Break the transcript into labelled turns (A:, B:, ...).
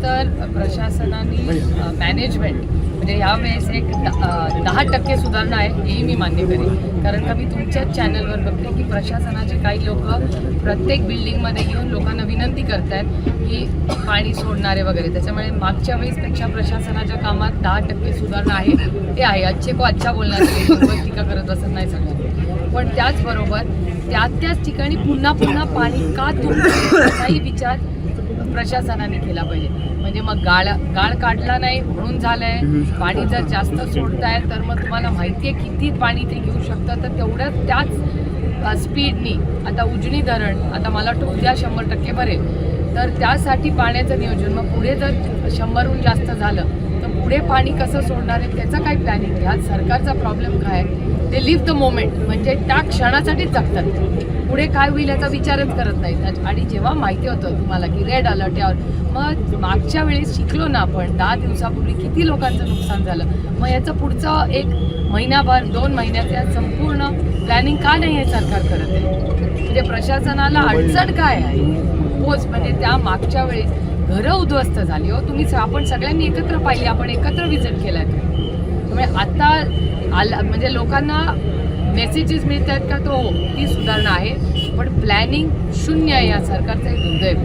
A: तर प्रशासनाने मॅनेजमेंट म्हणजे यावेळेस एक 10% सुधारणा आहे हेही मी मान्य करेन. कारण का मी तुमच्याच चॅनलवर बघते की प्रशासनाचे काही लोक प्रत्येक बिल्डिंगमध्ये घेऊन लोकांना विनंती करत आहेत की पाणी सोडणारे वगैरे. त्याच्यामुळे मागच्या वेळेसपेक्षा प्रशासनाच्या कामात 10% सुधारणा आहे. ते आहे, अच्छे को अच्छा बोलणार टीका करत बसत नाही सगळं. पण त्याचबरोबर त्याच ठिकाणी पुन्हा पुन्हा पाणी का तुमचं याचाही विचार प्रशासनाने केला पाहिजे. म्हणजे मग गाळ काढला नाही म्हणून झालंय. पाणी जर जास्त सोडताय तर मग तुम्हाला माहिती आहे किती पाणी ते घेऊ शकतं, तर तेवढ्याच त्याच स्पीडनी आता उजनी धरण आता मला वाटतं उद्या 100% भरेल. तर त्यासाठी पाण्याचं नियोजन मग पुढे जर 100हून जास्त झालं तर पुढे पाणी कसं सोडणार आहे त्याचं काय प्लॅनिंग. ह्या सरकारचा प्रॉब्लेम काय आहे, ते लिव्ह द मोमेंट म्हणजे त्या क्षणासाठीच जगतात. पुढे काय होईल याचा विचारच करत नाहीत. आणि जेव्हा माहिती होतं तुम्हाला की रेड अलर्ट यावर, मग मागच्या वेळेस शिकलो ना आपण 10 दिवसापूर्वी किती लोकांचं नुकसान झालं. मग याचं पुढचं 1 महिनाभर 2 महिन्याचं संपूर्ण प्लॅनिंग का नाही हे सरकार करत आहे. म्हणजे प्रशासनाला अडचण काय आहे पोच. म्हणजे त्या मागच्या वेळेस घरं उद्ध्वस्त झाली हो. आपण सगळ्यांनी एकत्र पाहिली, आपण एकत्र व्हिजिट केलाय. त्यामुळे आता म्हणजे लोकांना मेसेजेस मिळत आहेत का तो ती सुधारणा आहे, पण प्लॅनिंग शून्य आहे. या सरकारचं एक दुर्दैव.